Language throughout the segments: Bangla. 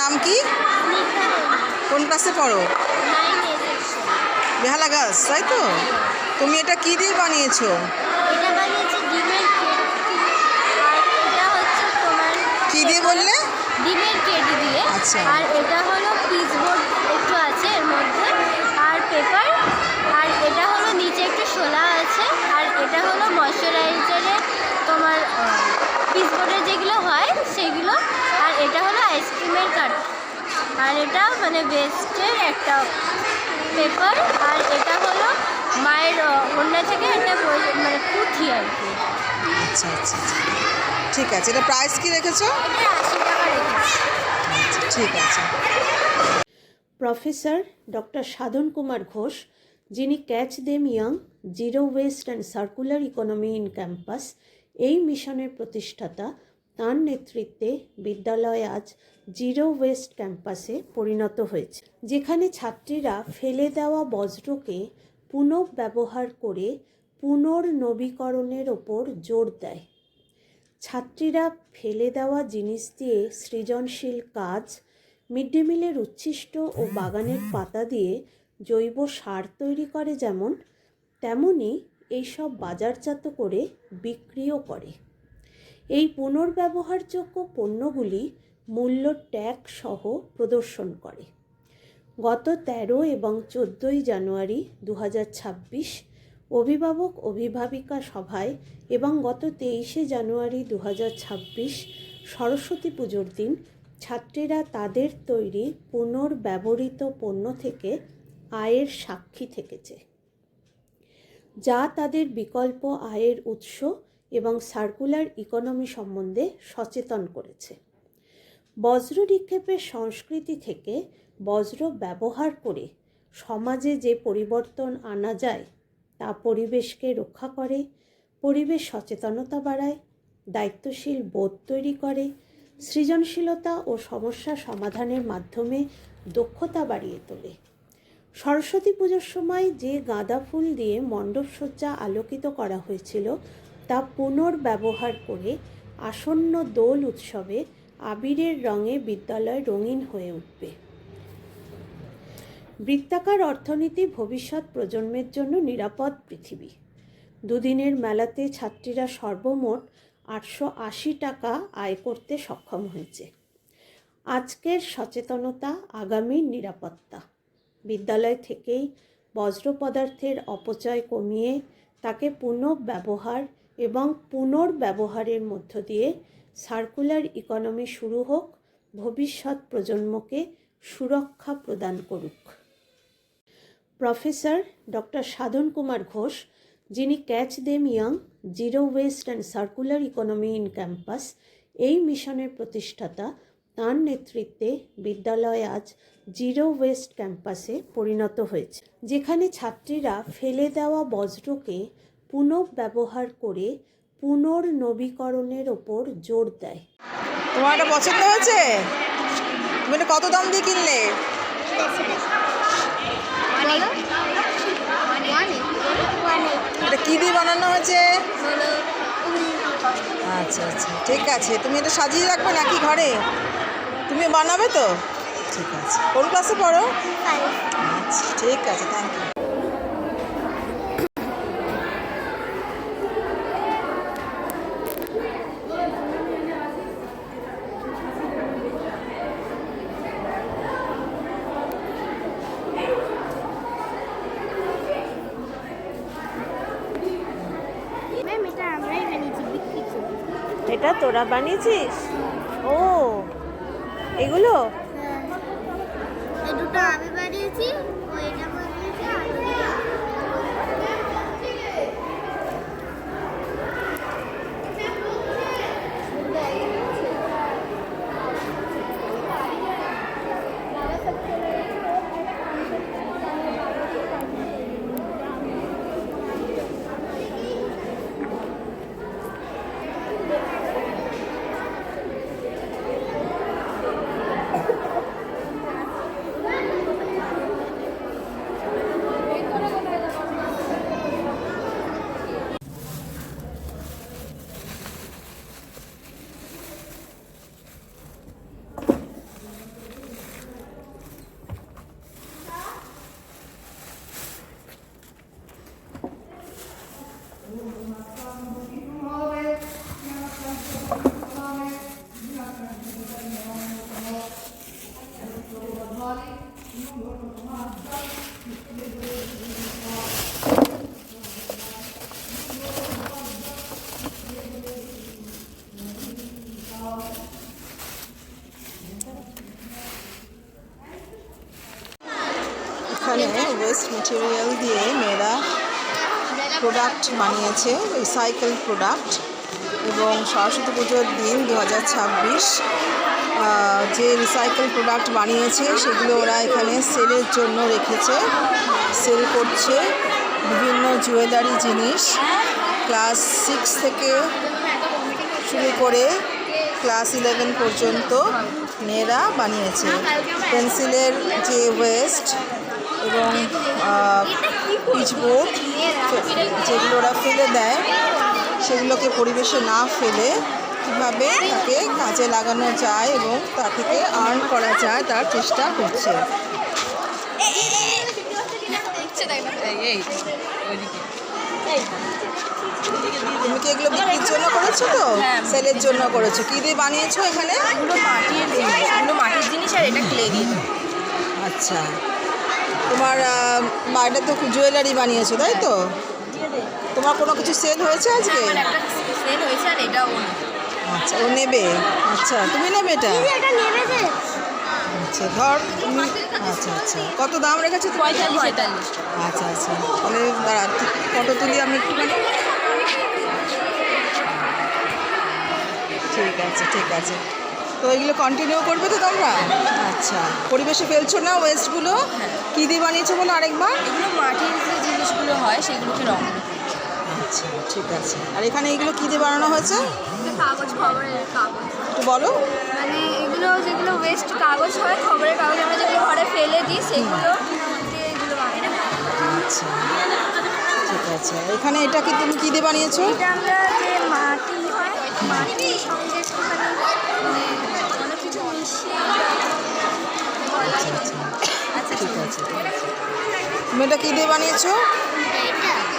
নাম কি? কোন ক্লাসে পড়ো? বেহালা গাছ, তাই তো? তুমি এটা কি দিয়ে বানিয়েছো? এটা বানিয়েছি ডিমের কেক। আর এটা হচ্ছে তোমার কি দিয়ে বললে? ডিমের কেক দিয়ে। আচ্ছা। আর এটা হলো পিস বোর্ড একটু আছে এর মধ্যে, আর পেপার। আর এটা হলো নিচে একটু শোলা আছে। আর এটা হলো ময়শ্চারাইজারের তোমার পিস বোর্ডের যেগুলো হয় সেগুলো। আর এটা হলো আইসক্রিমের কাঠ। আর এটা মানে বেস্টের একটা পেপার। আর এটা হলো মায়ের অন্য থেকে একটা মানে পুঁথি আর কি। আচ্ছা আচ্ছা আচ্ছা, ঠিক আছে। এটা প্রাইস কি রেখেছো? এটা 80 টাকা রেখেছি। আচ্ছা, ঠিক আছে। প্রফেসর ডক্টর সাধন কুমার ঘোষ, যিনি catch them young, zero West and circular economy in campus এই মিশনের প্রতিষ্ঠাতা, তাঁর নেতৃত্বে বিদ্যালয় আজ জিরো ওয়েস্ট ক্যাম্পাসে পরিণত হয়েছে, যেখানে ছাত্রীরা ফেলে দেওয়া বজ্রকে পুনঃব্যবহার করে পুনর্নবীকরণের ওপর জোর দেয়। ছাত্রীরা ফেলে দেওয়া জিনিস দিয়ে সৃজনশীল কাজ, মিড ডে মিলের উচ্ছিষ্ট ও বাগানের পাতা দিয়ে জৈব সার তৈরি করে, যেমন তেমনি এইসব বাজারজাত করে বিক্রিও করে। এই পুনর্ব্যবহারযোগ্য পণ্যগুলি মূল্য ট্যাগ সহ প্রদর্শন করে। গত 13 এবং 14 জানুয়ারি 2026 অভিভাবক অভিভাবিকা সভায় এবং গত 23 জানুয়ারি 2026 সরস্বতী পুজোর দিন ছাত্রীরা তাদের তৈরি পুনর্ব্যবহৃত পণ্য থেকে আয়ের সাক্ষী থেকেছে, যা তাদের বিকল্প আয়ের উৎস এবং সার্কুলার ইকোনমি সম্বন্ধে সচেতন করেছে। বজ্র নিক্ষেপের সংস্কৃতি থেকে বজ্র ব্যবহার করে সমাজে যে পরিবর্তন আনা যায় তা পরিবেশকে রক্ষা করে, পরিবেশ সচেতনতা বাড়ায়, দায়িত্বশীল বোধ তৈরি করে, সৃজনশীলতা ও সমস্যা সমাধানের মাধ্যমে দক্ষতা বাড়িয়ে তোলে। সরস্বতী পুজোর সময় যে গাঁদা ফুল দিয়ে মণ্ডপসজ্জা আলোকিত করা হয়েছিল তা পুনর্ব্যবহার করে আসন্ন দোল উৎসবে আবিরের রঙে বিদ্যালয় রঙিন হয়ে উঠবে। বৃত্তাকার অর্থনীতি ভবিষ্যৎ প্রজন্মের জন্য নিরাপদ পৃথিবী। দুদিনের মেলাতে ছাত্রীরা সর্বমোট 880 টাকা আয় করতে সক্ষম হয়েছে। আজকের সচেতনতা আগামীর নিরাপত্তা। বিদ্যালয় থেকেই বজ্র পদার্থের অপচয় কমিয়ে তাকে পুনঃব্যবহার এবং পুনর্ব্যবহারের মধ্য দিয়ে সার্কুলার ইকোনমি শুরু হোক, ভবিষ্যৎ প্রজন্মকে সুরক্ষা প্রদান করুক। প্রফেসর ডক্টর সাধন কুমার ঘোষ, যিনি catch them young, zero West and circular economy in campus এই মিশনের প্রতিষ্ঠাতা, তাঁর নেতৃত্বে বিদ্যালয় আজ জিরো ওয়েস্ট ক্যাম্পাসে পরিণত হয়েছে, যেখানে ছাত্রীরা ফেলে দেওয়া বজ্রকে পুনঃব্যবহার করে পুনর্নবীকরণের ওপর জোর দেয়। তোমার এটা পছন্দ হয়েছে? তুমি এটা কত দাম দিয়ে কিনলে? এটা কি দিয়ে বানানো হয়েছে? আচ্ছা আচ্ছা, ঠিক আছে। তুমি এটা সাজিয়ে রাখবে নাকি ঘরে? তুমি বানাবে তো? ঠিক আছে। কোন ক্লাসে পড়ো? আচ্ছা, ঠিক আছে, থ্যাংক ইউ। এটা তোরা বানিয়েছিস? ও, এগুলো এই দুটো আমি বানিয়েছি, ও এটা বানিয়েছে। ম্যাটেরিয়াল দিয়ে মেয়েরা প্রোডাক্ট বানিয়েছে, রিসাইকেল প্রোডাক্ট। এবং সরস্বতী পুজোর দিন 2026 যে রিসাইকেল প্রোডাক্ট বানিয়েছে সেগুলো ওরা এখানে সেলের জন্য রেখেছে, সেল করছে। বিভিন্ন জুয়েলারি জিনিস ক্লাস 6 থেকে শুরু করে ক্লাস 11 পর্যন্ত মেয়েরা বানিয়েছে। পেন্সিলের যে ওয়েস্ট এবং পিচবোর্ড যেগুলো ওরা ফেলে দেয় সেগুলোকে পরিবেশে না ফেলে কীভাবে তাকে কাজে লাগানো যায় এবং তা থেকে আর্ন করা যায় তার চেষ্টা করছে। তুমি কি এগুলো বিক্রির জন্য করেছো তো? সেলের জন্য করেছো। কী দিয়ে বানিয়েছো এখানে? এগুলো মাটির জিনিস আর এটা ক্লে দিয়ে। আচ্ছা, তোমার এটা তো জুয়েলারি বানিয়েছো তাই তো? তোমার কোনো কিছু সেল হয়েছে আজকে? একটা সেল হয়েছে আর এটাও আচ্ছা, ও নেবে। আচ্ছা, তুমি নেবে এটা? আচ্ছা, ধর তুমি। আচ্ছা আচ্ছা, কত দাম রেখেছো? 45-43। আচ্ছা আচ্ছা, তাহলে দাঁড়া ফটো তুলি আমি একটুখানি। ঠিক আছে ঠিক আছে, তো এগুলো কন্টিনিউ করবে তো তোমরা? আচ্ছা, পরিবেশে ফেলছো না ওয়েস্টগুলো? কী দিয়ে বানিয়েছো বলো আরেকবার? এগুলো মাটির যে জিনিসগুলো হয় সেগুলোকে রং করে। আচ্ছা ঠিক আছে। আর এখানে এগুলো কী দিয়ে বানানো হয়েছে কাগজ, খবরের কাগজ, একটু বলো। মানে এগুলো যেগুলো ওয়েস্ট কাগজ হয়, খবরের কাগজ আমরা যেগুলো ঘরে ফেলে দিই সেগুলো দিয়ে এগুলো বানাই। আচ্ছা ঠিক আছে। এখানে এটা কি তুমি কী দিয়ে বানিয়েছো? এটা আমরা যে মাটি হয়, মাটির সঙ্গে একটুখানি মানে অনেক কিছু মিশিয়ে। আচ্ছা ঠিক আছে ঠিক আছে। তুমি এটা কী দিয়ে বানিয়েছো?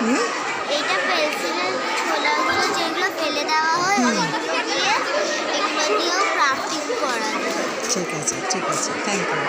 হুম, এইটা পেন্সিলের ছোলাগুলো যেগুলো ফেলে দেওয়া হয় ওইগুলো দিয়ে এগুলো দিয়েও ক্রাফটিং করা যায়। ঠিক আছে ঠিক আছে, থ্যাংক ইউ।